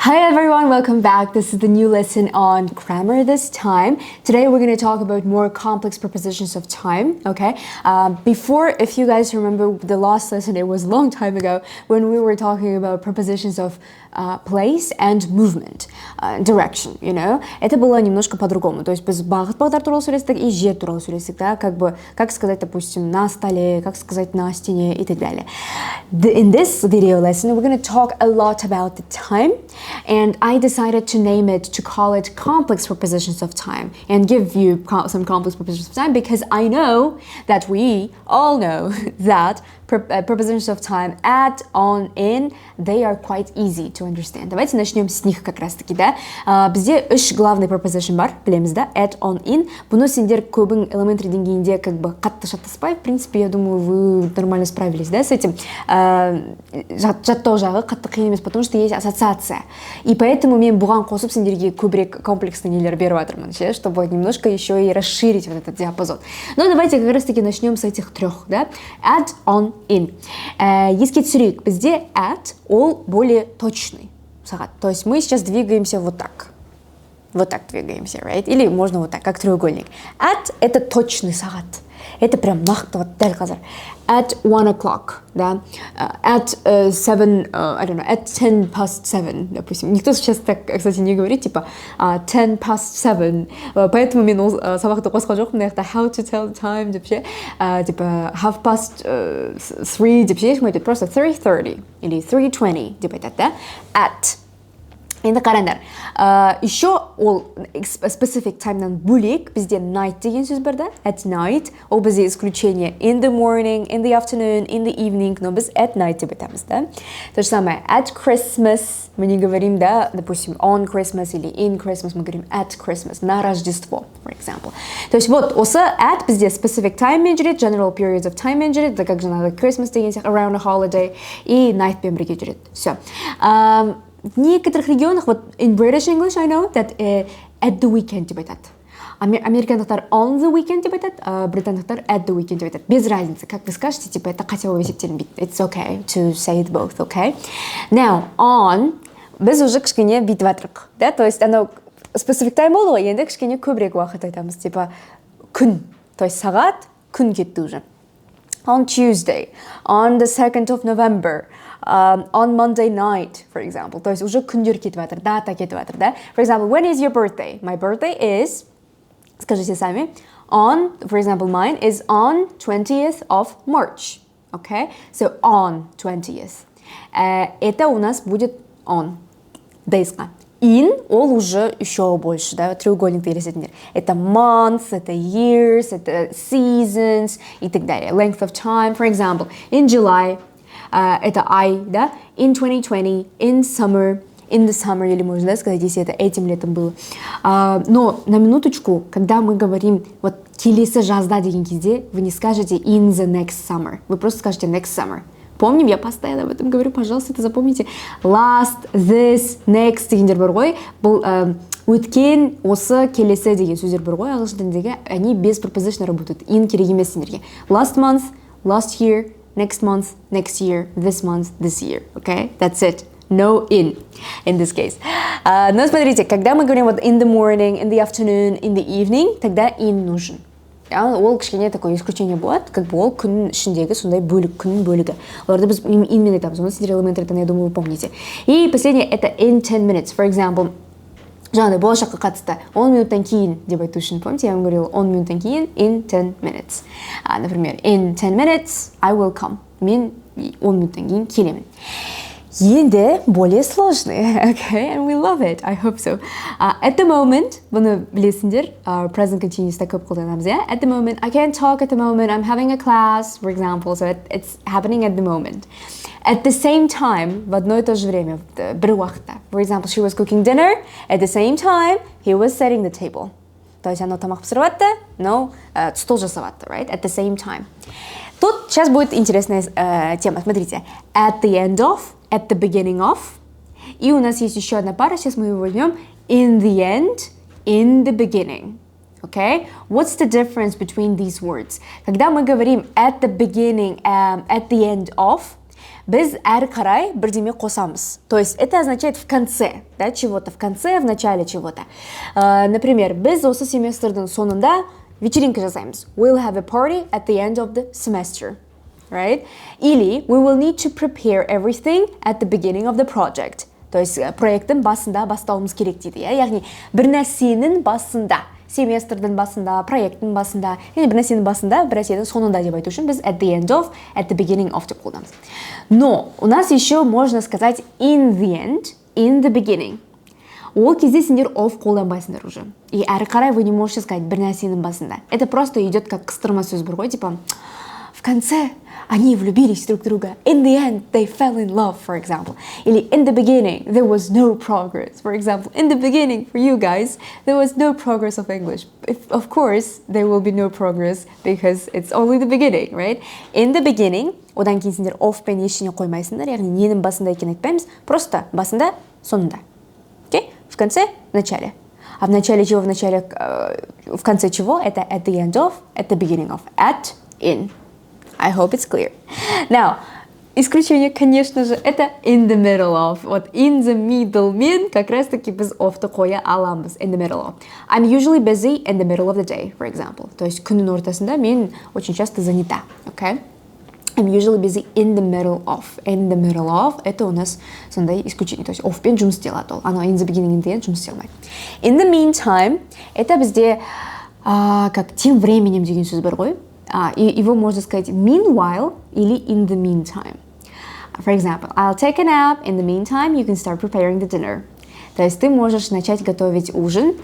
Hi everyone, welcome back. This is the new lesson on grammar this time. Today we're going to talk about more complex prepositions of time, okay? Before, if you guys remember the last lesson, it was a long time ago when we were talking about prepositions of place and movement, direction, you know? Это было немножко по-другому. То есть біз бағыт-бағдар туралы сөйлестік и жер туралы сөйлестік, да? Как сказать, допустим, на столе, как сказать на стене и так далее. In this video lesson, we're going to talk a lot about the time. And I decided to name it, to call it complex prepositions of time and give you some complex prepositions of time because I know that we all know that prepositions of time at, on, in, they are quite easy to understand. Давайте начнем с них как раз таки, да? Бізде үш главный preposition бар, білеміз, да? At, on, in. Бұны сендер көбің elementary деңгейінде как бы қатты шатаспай, в принципе, я думаю, вы нормально справились, да, с этим. Жаттау жағы қатты қиын емес, потому что есть ассоциация. И поэтому мен бұған қосып сендерге көбірек комплексный нелер беріп жатырмын, чтобы немножко еще и расширить вот этот диапазон. Но давайте как раз таки начнем с этих трех, да? At, on, in. Еске түсірейік, бізде at, ол более точный сағат. То есть мы сейчас двигаемся вот так. Вот так двигаемся, right? Или можно вот так, как треугольник. At – это точный сағат. Это прям нақты вот дәл қазір. At 1 o'clock, да? At 7, I don't know, at 10 past 7, допустим. Никто сейчас так, кстати, не говорит, типа 10 past 7. Поэтому мен ол сабақты қосқан жоқпын, мына жақта how to tell the time деп ше, типа half past 3 деп ше, ешкім айтады, просто 3:30 или 3:20 деп айтады, да? At. Енді қараңдар, еще ол specific time'нан бөлек бізде night деген сөз бар да, at night, ол бізде исключение in the morning, in the afternoon, in the evening, но біз at night деп айтамыз, да. То же самое, at Christmas, мы не говорим, да, допустим, on Christmas или in Christmas, мы говорим at Christmas, на Рождество, for example. То есть вот, осы at бізде specific time мен жүреді, general periods of time мен жүреді, да, как жаңағы Christmas деген сияқты, around a holiday, и night бен бірге жүреді, все. В некоторых регионах, вот in British English, I know that at the weekend деп айтады. Американдықтар on the weekend деп айтады, британдықтар at the weekend деп айтады. Без разницы, как вы скажете, типа это хотя есептелінбейді. It's okay to say it both, okay? Now, on, біз уже кішкене бүйтіп жатырық, да? То есть, анау specific time болды ғой, енді кішкене көбірек уақыт айтамыз, типа күн, то есть сағат, күн кетті уже. On Tuesday, on the 2nd of November, on Monday night, for example. То есть уже күндер кетіп жатыр, дата кетіп жатыр, да? For example, when is your birthday? My birthday is, скажите сами, on, for example, mine is on 20th of March. Okay? So on 20th. Это у нас будет on. Дейсқа. In, ол уже еще больше, да, треугольник елесетіндер. Это months, это years, это seasons и так далее. Length of time, for example, in July, это I, да, in 2020, in the summer, или можно, да, сказать, если это этим летом было. Но на минуточку, когда мы говорим вот келесі жазда деген кезде, вы не скажете in the next summer, вы просто скажете next summer. Помним, я постоянно об этом говорю, пожалуйста, это запомните. Last, this, next дегендер бар ғой, бұл өткен, осы, келесі деген сөздер бар ғой, ағылшын тіліндегі, они без preposition работают. In керек емес сендерге. Last month, last year, next month, next year, this month, this year. Okay? That's it. No in this case. Но смотрите, когда мы говорим вот in the morning, in the afternoon, in the evening, тогда in нужен. Ол кішкене такое исключение болады, как бы ол күн ішіндегі сондай бөлік, күн бөлігі. Оларды біз инмен айтамыз, оны сендер элементардан, я думаю, вы помните. И последнее, это in 10 minutes. For example, жаңағыдай болашаққа қатысты 10 минуттан кейін деп айту үшін, помните, я вам говорила 10 минуттан кейін in 10 minutes. Например, in 10 minutes I will come. Мен 10 минуттан кейін келемін. Енді более сложные, okay, and we love it, I hope so. At the moment, бұны білесіңдер, present continuous'та көп қолданамыз, yeah? At the moment, I can't talk at the moment, I'm having a class, for example, so it's happening at the moment. At the same time, в одно и то же время, бір уақытта. For example, she was cooking dinner, at the same time, he was setting the table. То есть она тамақ пісіріп жатты, но стол жасап жатты, right? At the same time. Тут сейчас будет интересная тема, смотрите. At the end of, at the beginning of. И у нас есть еще одна пара, сейчас мы его возьмем. In the end, in the beginning. Okay? What's the difference between these words? Когда мы говорим at the beginning, at the end of, Біз әрі қарай бірдеме қосамыз. То есть это означает в конце, да, чего-то, в конце, в начале чего-то. Например, біз осы семестрдің сонында вечеринка жасаймыз. We'll have a party at the end of the semester. Right? Или we will need to prepare everything at the beginning of the project. То есть проекттің басында бастауымыз керек дейді. Яғни бір нәрсенің басында, семестрдің басында, проекттің басында, яғни бір нәрсенің басында, бір нәрсенің соңында деп айту үшін біз at the end of, at the beginning of деп қолданамыз. Но у нас еще можно сказать in the end, in the beginning. Ол кезде сендер of қолданбайсыңдар уже. И әрі қарай вы не можете сказать бір нәрсенің басында. Это просто идет как қыстырма сөз бір ғой, типа в конце они влюбились друг в друга. In the end, they fell in love, for example. Или in the beginning, there was no progress. For example, in the beginning, for you guys, there was no progress of English. Of course, there will be no progress because it's only the beginning, right? In the beginning, одан кейін сендер of пен ештеңе қоймайсыңдар, яғни ненің басында екенін айтпаймыз, просто басында, соңында. Okay? В конце, в начале. А в начале чего? В конце чего? Это at the end of, at the beginning of, at, in. I hope it's clear. Now, исключение, конечно же, это in the middle of. Вот in the middle мен как раз таки без of-ты қоя аламыз. In the middle of. I'm usually busy in the middle of the day, for example. То есть күннің ортасында мен очень часто занята. Okay? I'm usually busy in the middle of. In the middle of это у нас сондай исключение. То есть of пен жұмыс істеледі ол. Ано in the beginning, in the end жұмыс істелмайды. In the meantime это бізде как тем временем деген сөз бар ғой. Его можно сказать meanwhile или in the meantime. For example, I'll take a nap. In the meantime, you can start preparing the dinner. То есть ты можешь начать готовить ужин.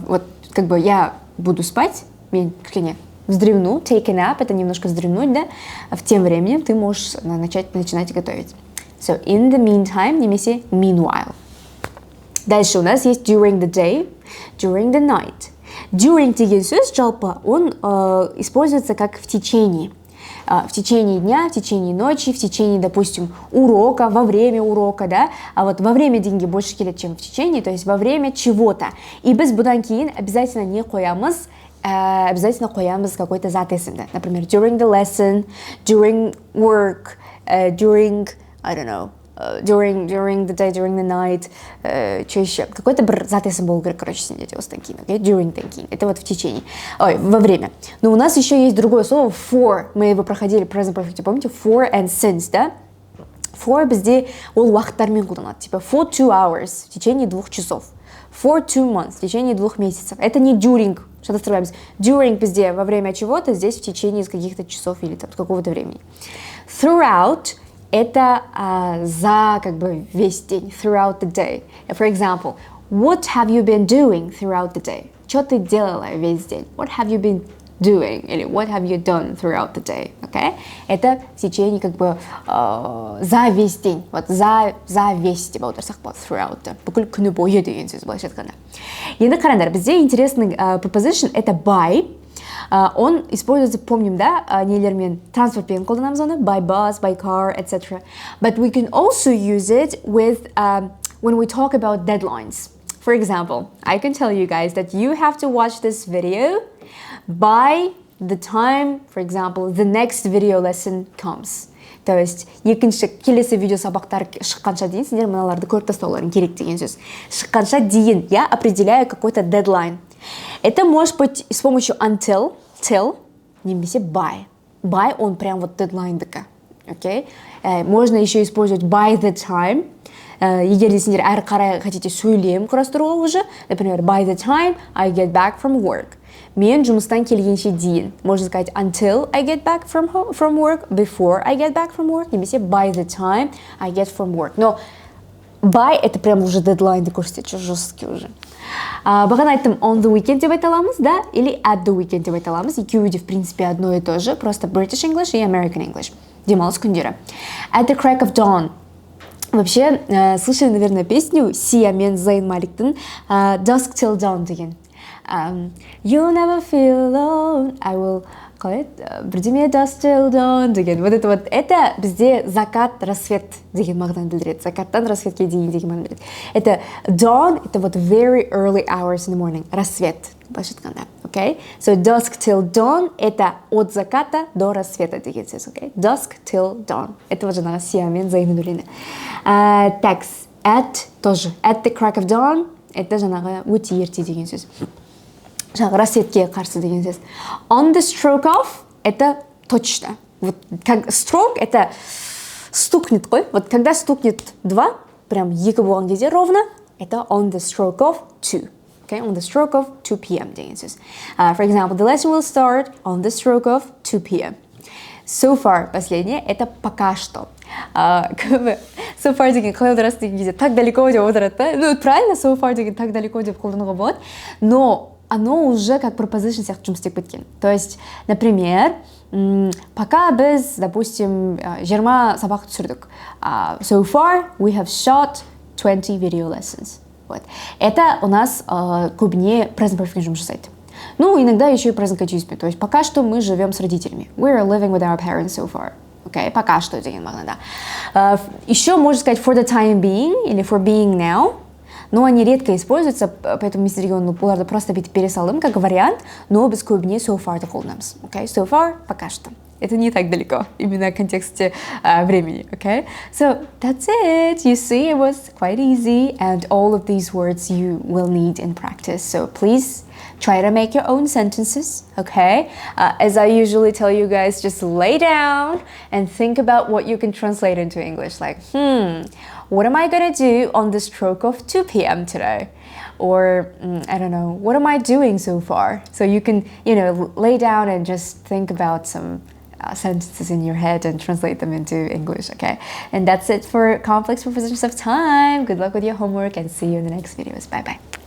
Вот как бы я буду спать, мен кішкене вздремну. Take a nap, это немножко вздремнуть, да? В тем временем ты можешь начинать готовить. So in the meantime, немесе meanwhile. Дальше у нас есть during the day, during the night. During деген сөз, жалпы, он используется как в течение. В течение дня, в течение ночи, в течение, допустим, урока, во время урока, да? А вот во время деньги больше келет, чем в течение, то есть во время чего-то. И без будан кейін обязательно не қоямыз, обязательно қоямыз какой-то зат есімді. Например, during the lesson, during work, during, I don't know, during the day, during the night, что еще? Какой-то зат есім болу керек, короче, сендерде осыдан кейін, okay? During тен это вот в течение, во время. Но у нас еще есть другое слово for, мы его проходили, present perfect, помните? For and since, да? For бізде ол уақыттармен қолданады, типа for 2 hours, в течение 2 часов. For 2 months, в течение 2 месяцев. Это не during, что-то строимся. During бізде во время чего-то, здесь в течение каких-то часов или там, какого-то времени. Throughout это за как бы весь день, throughout the day. For example, what have you been doing throughout the day? Что ты делала весь день? What have you been doing? Или what have you done throughout the day? Okay? Это в течение как бы за весь день. Вот за весь типа отырсақ болады throughout. Бүкіл күні бойы деген сөз былайша айтқанда. Енді қараңдар, бізде интересный preposition это by. Он используется, помним, да, нелермен транспортпен қолданамыз оны, by bus, by car, etc. But we can also use it with when we talk about deadlines. For example, I can tell you guys that you have to watch this video by the time, for example, the next video lesson comes. То есть екінші келесі видео сабақтар шыққанша дейін сендер мыналарды көріп тастауларың керек деген сөз. Шыққанша дейін я определяю какой-то дедлайн. Это может быть с помощью until, till, немесе by. By он прям вот дедлайндікі. Okay? Можно еще использовать by the time. Егер де сендер әрі қарай хотите сөйлем құрастыруға уже, например, by the time I get back from work. Мен жұмыстан келгенше дейін. Можно сказать until I get back from work, before I get back from work, немесе by the time I get from work. Но by это прям уже дедлайнды көрсетеді, жесткий уже. Бағана айттым on the weekend деп айта аламыз, да, или at the weekend деп айта аламыз. Екеуі де в принципе одно и то же, просто British English и American English. Демалыс күндері. At the crack of dawn. Вообще, слышали, наверное, песню Сия мен Зейн Маликтің Dusk Till Dawn деген. You'll never feel alone, I will call it бірдеме Dusk Till Dawn деген. Вот это бізде закат, рассвет деген мағынаны білдіреді. Закаттан рассветке дейін деген мағынаны білдіреді. Это dawn, это вот very early hours in the morning, рассвет, былайша айтқанда. Okay? So dusk till dawn это от заката до рассвета деген сөз. Okay? Dusk till dawn. Это вот жаңағы сиямен заимнулены. Так, at тоже. At the crack of dawn это жаңағы өте ерте деген сөз. Жаңағы рассветке қарсы деген сөз. On the stroke of это точно. Вот как stroke это стукнет ғой. Вот когда стукнет 2, прям екі болған кезде ровно, это on the stroke of 2. Okay, on the stroke of 2 p.m. деген сөз. For example, the lesson will start on the stroke of 2 p.m. So far, последнее, это пока что. So far деген қалай аударасыз деген кезде так далеко деп аударады, да? Ну, правильно, so far деген так далеко деп қолдануға болады, но оно уже как preposition сияқты жұмыс істеп кеткен. То есть, например, пока біз, допустим, 20 сабақ түсірдік. So far, we have shot 20 video lessons. Вот. Это у нас көбіне present perfect жұмыс жасайды. Ну, иногда еще и present continuous. То есть, пока что мы живем с родителями. We are living with our parents so far. Okay, пока что деген мағынада. Еще можно сказать for the time being или for being now. Но они редко используются, поэтому мистер регион оларды просто бүйтіп бере салдым как вариант, но біз көбіне so far қолданамыз. Okay, so far пока что. Это не так далеко, именно в контексте времени, okay? So, that's it. You see, it was quite easy, and all of these words you will need in practice. So, please try to make your own sentences, okay? As I usually tell you guys, just lay down and think about what you can translate into English. Like, what am I gonna do on the stroke of 2 p.m. today? Or, I don't know, what am I doing so far? So you can, lay down and just think about some sentences in your head and translate them into English, okay? And that's it for complex prepositions of time. Good luck with your homework and see you in the next videos. Bye-bye.